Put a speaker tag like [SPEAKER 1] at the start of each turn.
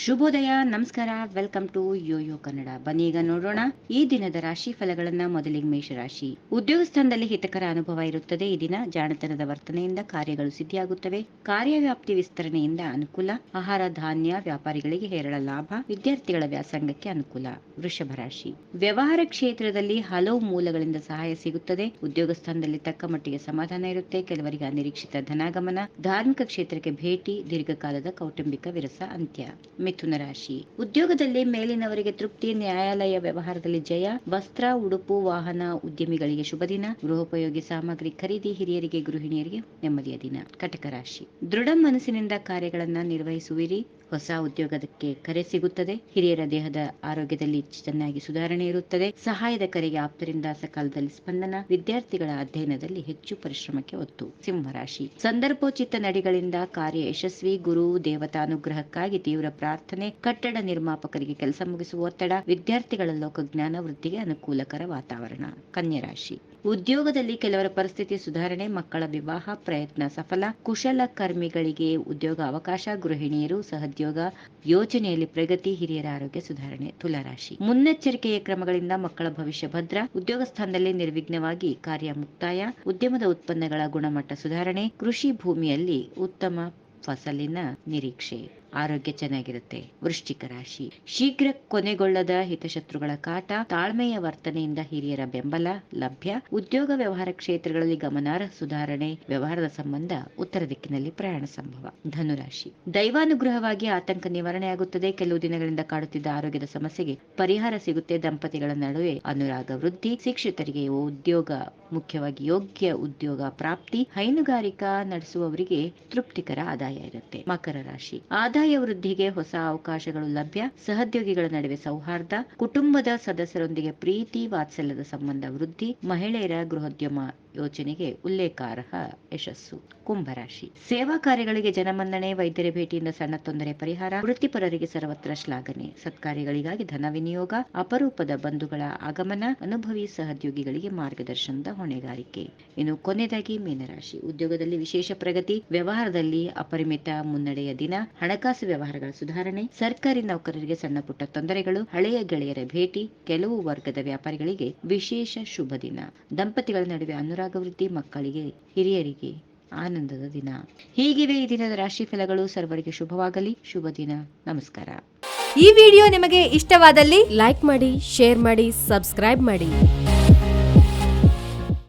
[SPEAKER 1] ಶುಭೋದಯ, ನಮಸ್ಕಾರ, welcome to Yoyo Kannada. ಬನ್ನಿ ಈಗ ನೋಡೋಣ ಈ ದಿನದ ರಾಶಿ ಫಲಗಳನ್ನ. ಮೊದಲಿಗೆ ಮೇಷರಾಶಿ. ಉದ್ಯೋಗ ಸ್ಥಾನದಲ್ಲಿ ಹಿತಕರ ಅನುಭವ ಇರುತ್ತದೆ. ಈ ದಿನ ಜಾಣತನದ ವರ್ತನೆಯಿಂದ ಕಾರ್ಯಗಳು ಸಿದ್ಧಿಯಾಗುತ್ತವೆ. ಕಾರ್ಯವ್ಯಾಪ್ತಿ ವಿಸ್ತರಣೆಯಿಂದ ಅನುಕೂಲ. ಆಹಾರ ಧಾನ್ಯ ವ್ಯಾಪಾರಿಗಳಿಗೆ ಹೇರಳ ಲಾಭ. ವಿದ್ಯಾರ್ಥಿಗಳ ವ್ಯಾಸಂಗಕ್ಕೆ ಅನುಕೂಲ. ವೃಷಭ ರಾಶಿ. ವ್ಯವಹಾರ ಕ್ಷೇತ್ರದಲ್ಲಿ ಹಲವು ಮೂಲಗಳಿಂದ ಸಹಾಯ ಸಿಗುತ್ತದೆ. ಉದ್ಯೋಗ ಸ್ಥಾನದಲ್ಲಿ ತಕ್ಕ ಮಟ್ಟಿಗೆ ಸಮಾಧಾನ ಇರುತ್ತೆ. ಕೆಲವರಿಗೆ ಅನಿರೀಕ್ಷಿತ ಧನಾಗಮನ. ಧಾರ್ಮಿಕ ಕ್ಷೇತ್ರಕ್ಕೆ ಭೇಟಿ. ದೀರ್ಘಕಾಲದ ಕೌಟುಂಬಿಕ ವಿರಸ ಅಂತ್ಯ. ಮಿಥುನ ರಾಶಿ. ಉದ್ಯೋಗದಲ್ಲಿ ಮೇಲಿನವರಿಗೆ ತೃಪ್ತಿ. ನ್ಯಾಯಾಲಯ ವ್ಯವಹಾರದಲ್ಲಿ ಜಯ. ವಸ್ತ್ರ, ಉಡುಪು, ವಾಹನ ಉದ್ಯಮಿಗಳಿಗೆ ಶುಭ ದಿನ. ಗೃಹೋಪಯೋಗಿ ಸಾಮಗ್ರಿ ಖರೀದಿ. ಹಿರಿಯರಿಗೆ, ಗೃಹಿಣಿಯರಿಗೆ ನೆಮ್ಮದಿಯ ದಿನ. ಕಟಕ ರಾಶಿ. ದೃಢ ಮನಸ್ಸಿನಿಂದ ಕಾರ್ಯಗಳನ್ನ ನಿರ್ವಹಿಸುವಿರಿ. ಹೊಸ ಉದ್ಯೋಗಕ್ಕೆ ಕರೆ ಸಿಗುತ್ತದೆ. ಹಿರಿಯರ ದೇಹದ ಆರೋಗ್ಯದಲ್ಲಿ ಚೆನ್ನಾಗಿ ಸುಧಾರಣೆ ಇರುತ್ತದೆ. ಸಹಾಯದ ಕರೆಗೆ ಆಪ್ತರಿಂದ ಸಕಾಲದಲ್ಲಿ ಸ್ಪಂದನ. ವಿದ್ಯಾರ್ಥಿಗಳ ಅಧ್ಯಯನದಲ್ಲಿ ಹೆಚ್ಚು ಪರಿಶ್ರಮಕ್ಕೆ ಒತ್ತು. ಸಿಂಹರಾಶಿ. ಸಂದರ್ಭೋಚಿತ ನಡೆಗಳಿಂದ ಕಾರ್ಯ ಯಶಸ್ವಿ. ಗುರು ದೇವತಾನುಗ್ರಹಕ್ಕಾಗಿ ತೀವ್ರ ಪ್ರಾರ್ಥನೆ. ಕಟ್ಟಡ ನಿರ್ಮಾಪಕರಿಗೆ ಕೆಲಸ ಮುಗಿಸುವ ಒತ್ತಡ. ವಿದ್ಯಾರ್ಥಿಗಳ ಲೋಕಜ್ಞಾನ ವೃದ್ಧಿಗೆ ಅನುಕೂಲಕರ ವಾತಾವರಣ. ಕನ್ಯಾ ರಾಶಿ. ಉದ್ಯೋಗದಲ್ಲಿ ಕೆಲವರ ಪರಿಸ್ಥಿತಿ ಸುಧಾರಣೆ. ಮಕ್ಕಳ ವಿವಾಹ ಪ್ರಯತ್ನ ಸಫಲ. ಕುಶಲ ಕರ್ಮಿಗಳಿಗೆ ಉದ್ಯೋಗ ಅವಕಾಶ. ಗೃಹಿಣಿಯರು ಸಹೋದ್ಯೋಗ ಯೋಜನೆಯಲ್ಲಿ ಪ್ರಗತಿ. ಹಿರಿಯರ ಆರೋಗ್ಯ ಸುಧಾರಣೆ. ತುಲಾರಾಶಿ. ಮುನ್ನೆಚ್ಚರಿಕೆಯ ಕ್ರಮಗಳಿಂದ ಮಕ್ಕಳ ಭವಿಷ್ಯ ಭದ್ರ. ಉದ್ಯೋಗ ಸ್ಥಾನದಲ್ಲಿ ನಿರ್ವಿಘ್ನವಾಗಿ ಕಾರ್ಯ ಮುಕ್ತಾಯ. ಉದ್ಯಮದ ಉತ್ಪನ್ನಗಳ ಗುಣಮಟ್ಟ ಸುಧಾರಣೆ. ಕೃಷಿ ಭೂಮಿಯಲ್ಲಿ ಉತ್ತಮ ಫಸಲಿನ ನಿರೀಕ್ಷೆ. ಆರೋಗ್ಯ ಚೆನ್ನಾಗಿರುತ್ತೆ. ವೃಶ್ಚಿಕ ರಾಶಿ. ಶೀಘ್ರ ಕೊನೆಗೊಳ್ಳದ ಹಿತಶತ್ರುಗಳ ಕಾಟ. ತಾಳ್ಮೆಯ ವರ್ತನೆಯಿಂದ ಹಿರಿಯರ ಬೆಂಬಲ ಲಭ್ಯ. ಉದ್ಯೋಗ ವ್ಯವಹಾರ ಕ್ಷೇತ್ರಗಳಲ್ಲಿ ಗಮನಾರ್ಹ ಸುಧಾರಣೆ. ವ್ಯವಹಾರದ ಸಂಬಂಧ ಉತ್ತರ ದಿಕ್ಕಿನಲ್ಲಿ ಪ್ರಯಾಣ ಸಂಭವ. ಧನುರಾಶಿ. ದೈವಾನುಗ್ರಹವಾಗಿ ಆತಂಕ ನಿವಾರಣೆಯಾಗುತ್ತದೆ. ಕೆಲವು ದಿನಗಳಿಂದ ಕಾಡುತ್ತಿದ್ದ ಆರೋಗ್ಯದ ಸಮಸ್ಯೆಗೆ ಪರಿಹಾರ ಸಿಗುತ್ತೆ. ದಂಪತಿಗಳ ನಡುವೆ ಅನುರಾಗ ವೃದ್ಧಿ. ಶಿಕ್ಷಿತರಿಗೆ ಉದ್ಯೋಗ, ಮುಖ್ಯವಾಗಿ ಯೋಗ್ಯ ಉದ್ಯೋಗ ಪ್ರಾಪ್ತಿ. ಹೈನುಗಾರಿಕಾ ನಡೆಸುವವರಿಗೆ ತೃಪ್ತಿಕರ ಆದಾಯ ಇರುತ್ತೆ. ಮಕರ ರಾಶಿ. ಆದಾಯ ವೃದ್ಧಿಗೆ ಹೊಸ ಅವಕಾಶಗಳು ಲಭ್ಯ. ಸಹೋದ್ಯೋಗಿಗಳ ನಡುವೆ ಸೌಹಾರ್ದ. ಕುಟುಂಬದ ಸದಸ್ಯರೊಂದಿಗೆ ಪ್ರೀತಿ ವಾತ್ಸಲ್ಯದ ಸಂಬಂಧ ವೃದ್ಧಿ. ಮಹಿಳೆಯರ ಗೃಹೋದ್ಯಮ ಯೋಜನೆಗೆ ಉಲ್ಲೇಖಾರ್ಹ ಯಶಸ್ಸು. ಕುಂಭರಾಶಿ. ಸೇವಾ ಕಾರ್ಯಗಳಿಗೆ ಜನಮನ್ನಣೆ. ವೈದ್ಯರ ಭೇಟಿಯಿಂದ ಸಣ್ಣ ತೊಂದರೆ ಪರಿಹಾರ. ವೃತ್ತಿಪರರಿಗೆ ಸರ್ವತ್ರ ಶ್ಲಾಘನೆ. ಸತ್ಕಾರ್ಯಗಳಿಗಾಗಿ ಧನ ವಿನಿಯೋಗ. ಅಪರೂಪದ ಬಂಧುಗಳ ಆಗಮನ. ಅನುಭವಿ ಸಹೋದ್ಯೋಗಿಗಳಿಗೆ ಮಾರ್ಗದರ್ಶನದ ಹೊಣೆಗಾರಿಕೆ. ಇನ್ನು ಕೊನೆಯದಾಗಿ ಮೀನರಾಶಿ. ಉದ್ಯೋಗದಲ್ಲಿ ವಿಶೇಷ ಪ್ರಗತಿ. ವ್ಯವಹಾರದಲ್ಲಿ ಅಪರಿಮಿತ ಮುನ್ನಡೆಯ ದಿನ. ಹಣಕಾಸು ವ್ಯವಹಾರಗಳ ಸುಧಾರಣೆ. ಸರ್ಕಾರಿ ನೌಕರರಿಗೆ ಸಣ್ಣ ಪುಟ್ಟ ತೊಂದರೆಗಳು. ಹಳೆಯ ಗೆಳೆಯರ ಭೇಟಿ. ಕೆಲವು ವರ್ಗದ ವ್ಯಾಪಾರಿಗಳಿಗೆ ವಿಶೇಷ ಶುಭ ದಿನ. ದಂಪತಿಗಳ ನಡುವೆ ಅನುರಾಗ ವೃದ್ಧಿ. ಮಕ್ಕಳಿಗೆ, ಹಿರಿಯರಿಗೆ ಆನಂದದ ದಿನ. ಹೀಗಿವೆ ಈ ದಿನದ ರಾಶಿ ಫಲಗಳು. ಸರ್ವರಿಗೆ ಶುಭವಾಗಲಿ. ಶುಭ ದಿನ. ನಮಸ್ಕಾರ.
[SPEAKER 2] ಈ ವಿಡಿಯೋ ನಿಮಗೆ ಇಷ್ಟವಾದಲ್ಲಿ ಲೈಕ್ ಮಾಡಿ, ಶೇರ್ ಮಾಡಿ, ಸಬ್ಸ್ಕ್ರೈಬ್ ಮಾಡಿ.